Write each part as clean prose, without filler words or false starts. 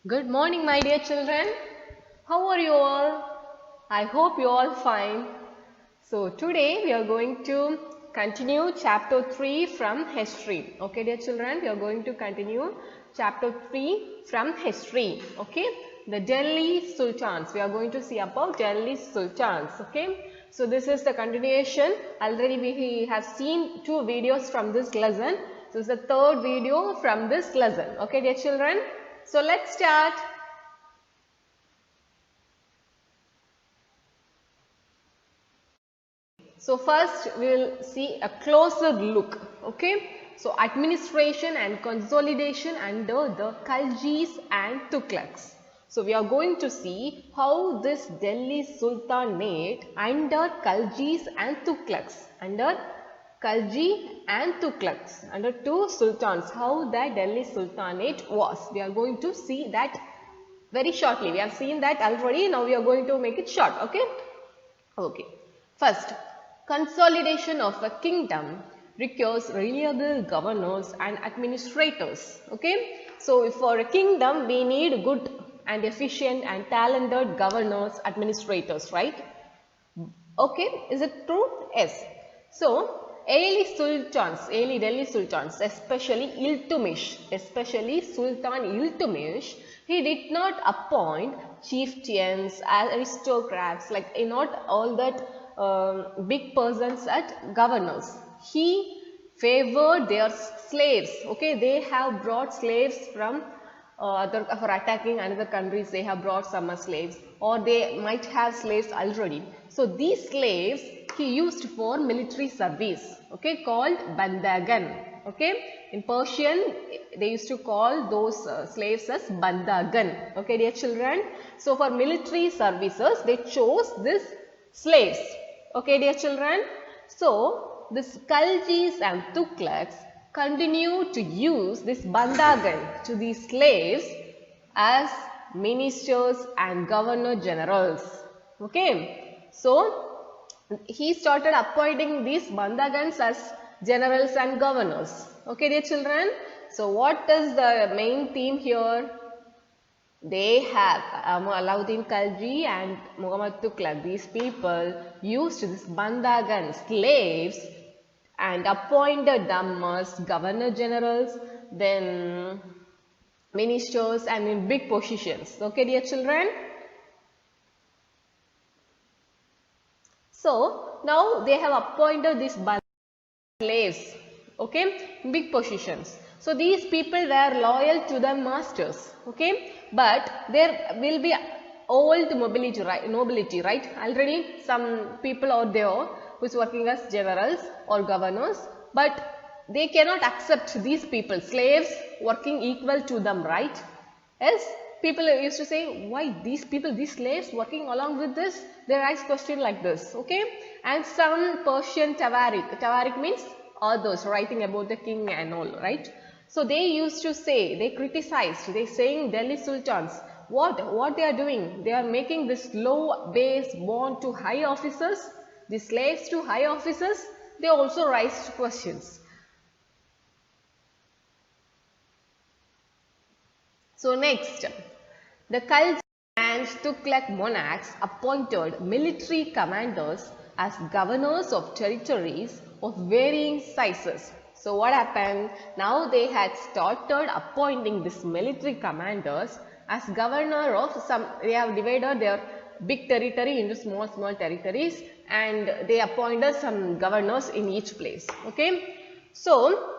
Good morning, my dear children. How are you all? I hope you all fine. So today we are going to continue chapter 3 from history. Okay, dear children, we are going to continue chapter 3 from history. Okay, the Delhi Sultans. We are going to see about Delhi Sultans. Okay, so this is the continuation. Already we have seen two videos from this lesson. So this is the third video from this lesson. Okay, dear children. So let's start. So first we will see a closer look. Okay. So administration and consolidation under the Khaljis and Tughlaqs. So we are going to see how this Delhi Sultanate under Khaljis and Tughlaqs, under Khalji and Tughlaqs, under two sultans, how that Delhi Sultanate was. We are going to see that very shortly. We have seen that already. Now we are going to make it short. Okay. Okay. First, consolidation of a kingdom requires reliable governors and administrators. Okay. So for a kingdom, we need good and efficient and talented governors, administrators, right? Okay. Is it true? Yes. So early Delhi Sultans, especially Sultan Iltutmish, he did not appoint chieftains, aristocrats, like not all that big persons as governors. He favored their slaves. Okay, they have brought slaves from for attacking another countries. They have brought some slaves, or they might have slaves already. So these slaves he used for military service. Okay, called bandagan. Okay, in Persian they used to call those slaves as bandagan. Okay, dear children. So for military services they chose these slaves. Okay, dear children. So this Khaljis and Tughlaqs continue to use this bandagan to these slaves as ministers and governor generals. Okay, so he started appointing these bandagans as generals and governors. Okay, dear children. So what is the main theme here? They have Alauddin Khalji and Muhammad Tughlaq. These people used this bandagan slaves and appointed them as governor generals, then ministers, and in big positions. Okay, dear children. So now they have appointed these slaves. Okay, big positions. So these people were loyal to their masters. Okay, but there will be old nobility, right? Already some people out there who is working as generals or governors, but they cannot accept these people, slaves working equal to them, right? Yes, people used to say, why these people, these slaves working along with this? They raise question like this, okay? And some Persian Tawarik means authors writing about the king and all, right? So they used to say, they criticized, they saying Delhi Sultans, what they are doing? They are making this low base born to high officers, the slaves to high officers. They also raised questions. So next, the Khalji and Tughlaq monarchs appointed military commanders as governors of territories of varying sizes. So what happened? Now they had started appointing these military commanders as governor of some, they have divided their big territory into small territories, and they appointed some governors in each place. Okay, so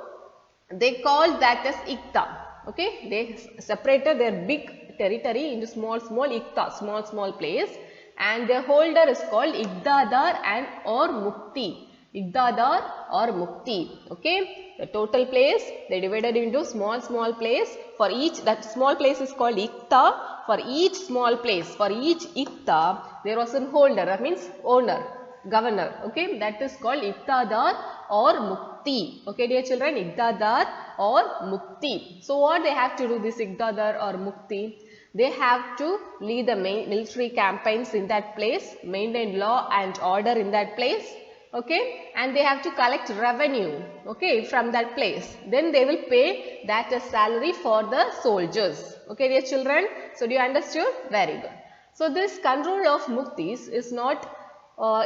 they called that as Iqta. Okay, they separated their big territory into small Iqta, small place, and their holder is called Iqtadar and or Mukti. Iqtadar or Mukti. Okay, the total place they divided into small place. For each, that small place is called Iqta. For each small place, for each Iqta, there was a holder, that means owner, governor. Okay, that is called Iqtadar or Mukti. Okay, dear children, Iqtadar or Mukti. So what they have to do, this Iqtadar or Mukti? They have to lead the military campaigns in that place, maintain law and order in that place, okay, and they have to collect revenue, okay, from that place. Then they will pay that as salary for the soldiers, okay, dear children. So do you understood? Very good. So this control of muktis is not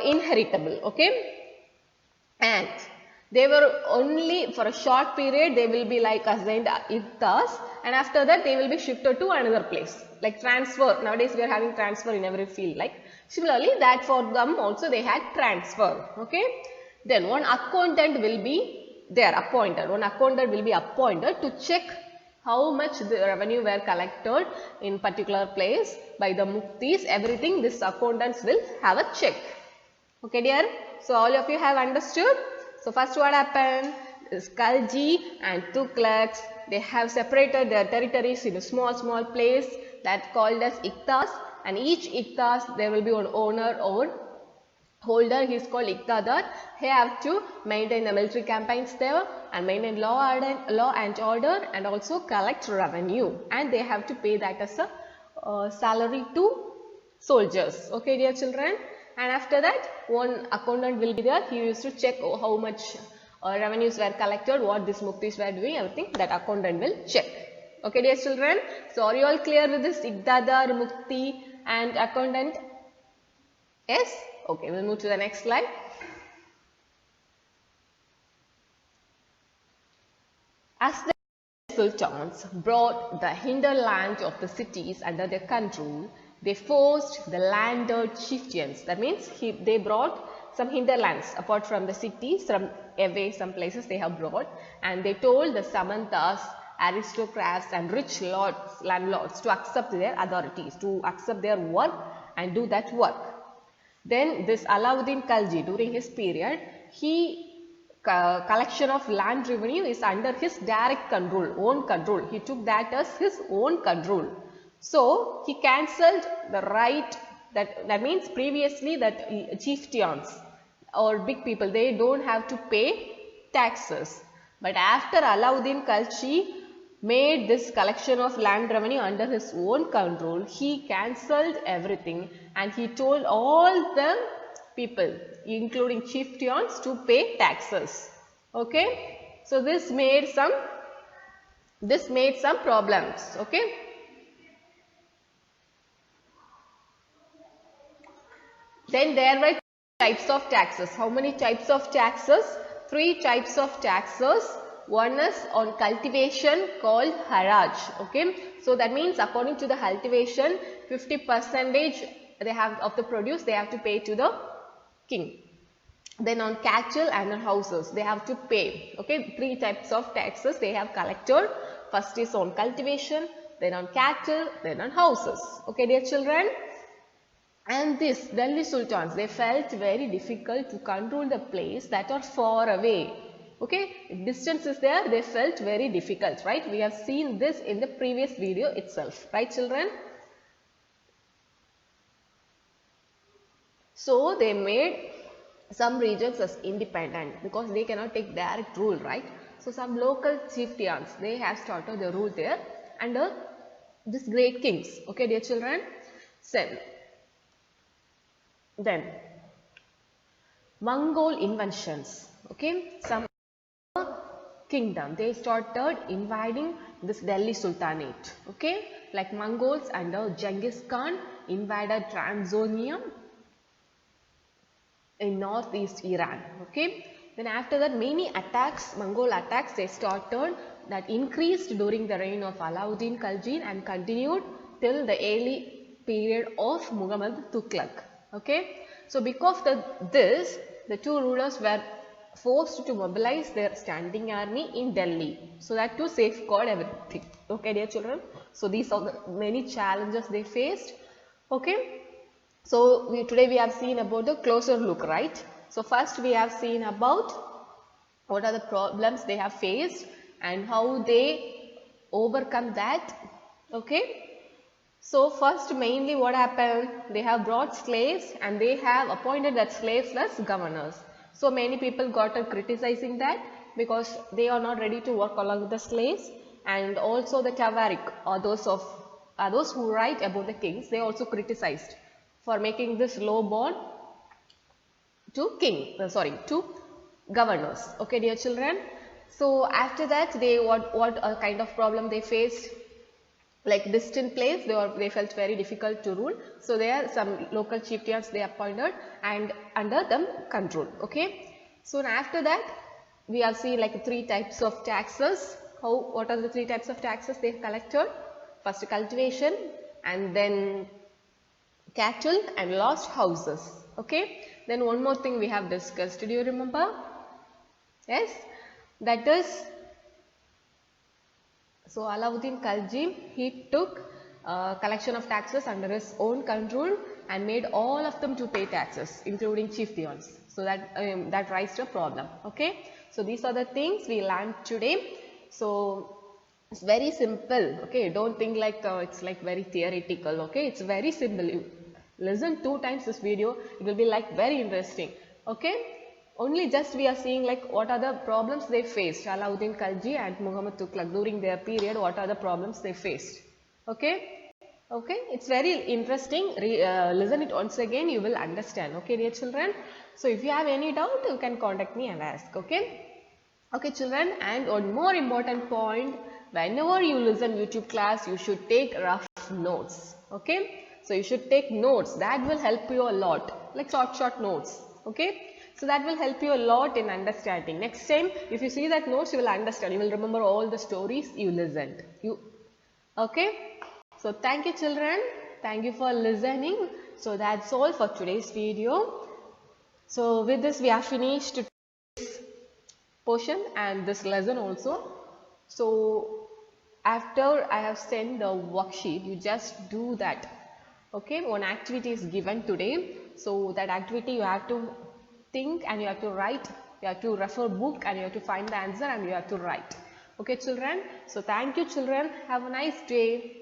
inheritable, okay, and they were only for a short period. They will be like assigned iktas, and after that they will be shifted to another place, like transfer. Nowadays we are having transfer in every field, like similarly that for them also they had transfer, okay. Then one accountant will be there appointed. One accountant will be appointed to check how much the revenue were collected in particular place by the muktis. Everything this accountants will have a check. Okay dear, so all of you have understood. So first what happened is Khalji and Tughlaqs, they have separated their territories in a small place that called as iktas, and each iktas there will be an owner or holder. He is called iktadar. He have to maintain the military campaigns there and maintain law and order and also collect revenue, and they have to pay that as a salary to soldiers. Okay dear children. And after that one accountant will be there. He used to check how much revenues were collected, what these muktis were doing, everything that accountant will check. Okay dear children. So are you all clear with this iktadar, mukti and accountant? Yes? Okay, we'll move to the next slide. As the sultans brought the hinterland of the cities under their control, they forced the landed chieftains. That means they brought some hinterlands apart from the cities, from away some places they have brought, and they told the samantas, aristocrats and rich lords, landlords to accept their authorities, to accept their work and do that work. Then this Alauddin Khalji, during his period, collection of land revenue is under his direct control, own control. He took that as his own control. So he cancelled the right, that means previously that chieftains or big people, they don't have to pay taxes. But after Alauddin Khalji made this collection of land revenue under his own control, he cancelled everything and he told all the people, including chieftains, to pay taxes. Okay, so this made some problems. Okay, then there were types of taxes. How many types of taxes? 3 types of taxes. One is on cultivation called haraj. Okay, so that means according to the cultivation, 50% they have of the produce they have to pay to the king. Then on cattle and on houses they have to pay. Okay, 3 types of taxes they have collected. First is on cultivation, then on cattle, then on houses. Okay dear children. And this Delhi sultans, they felt very difficult to control the place that are far away. Okay, distance is there, they felt very difficult, right? We have seen this in the previous video itself, right children? So they made some regions as independent because they cannot take direct rule, right? So some local chieftains, they have started the rule there under these great kings. Okay dear children. Then Mongol inventions. Okay, some kingdom, they started invading this Delhi Sultanate. Okay, like Mongols under Genghis Khan invaded Transonia in northeast Iran. Okay, then after that many attacks, Mongol attacks, they started, that increased during the reign of Alauddin Khalji and continued till the early period of Muhammad Tughlaq. Okay, so because of this, the 2 rulers were forced to mobilize their standing army in Delhi, so that to safeguard everything. Okay dear children, so these are the many challenges they faced. Okay, so today we have seen about the closer look, right? So first we have seen about what are the problems they have faced and how they overcome that. Okay, so first mainly what happened, they have brought slaves and they have appointed that slaves as governors. So many people got criticizing that because they are not ready to work along with the slaves, and also the Tawarik or those who write about the kings, they also criticized for making this low born to governors. Okay, dear children. So after that, they what a kind of problem they faced, like distant place, they felt very difficult to rule. So there are some local chieftains they appointed and under them control. Okay. So after that, we have seen like 3 types of taxes. What are the 3 types of taxes they collected? First cultivation, and then cattle, and lost houses. Okay. Then one more thing we have discussed. Do you remember? Yes. That is, so Alauddin Khalji, he took collection of taxes under his own control and made all of them to pay taxes, including chieftains. So that raised a problem. Okay. So these are the things we learned today. So it's very simple. Okay. Don't think like it's like very theoretical. Okay. It's very simple. You listen 2 times this video. It will be like very interesting. Okay. Only just we are seeing like what are the problems they faced, Alauddin Khalji and Muhammad Tughlaq during their period, what are the problems they faced. Okay. Okay. It's very interesting. Listen it once again, you will understand. Okay, dear children. So if you have any doubt, you can contact me and ask. Okay. Okay, children. And one more important point, whenever you listen YouTube class, you should take rough notes. Okay. So you should take notes. That will help you a lot. Like short notes. Okay. So that will help you a lot in understanding. Next time, if you see that notes, you will understand. You will remember all the stories you listened. Okay? So thank you, children. Thank you for listening. So that's all for today's video. So with this, we have finished this portion and this lesson also. So after I have sent the worksheet, you just do that. Okay? One activity is given today. So that activity you have to think and you have to write, you have to refer book and you have to find the answer and you have to write. Okay, children. So thank you, children. Have a nice day.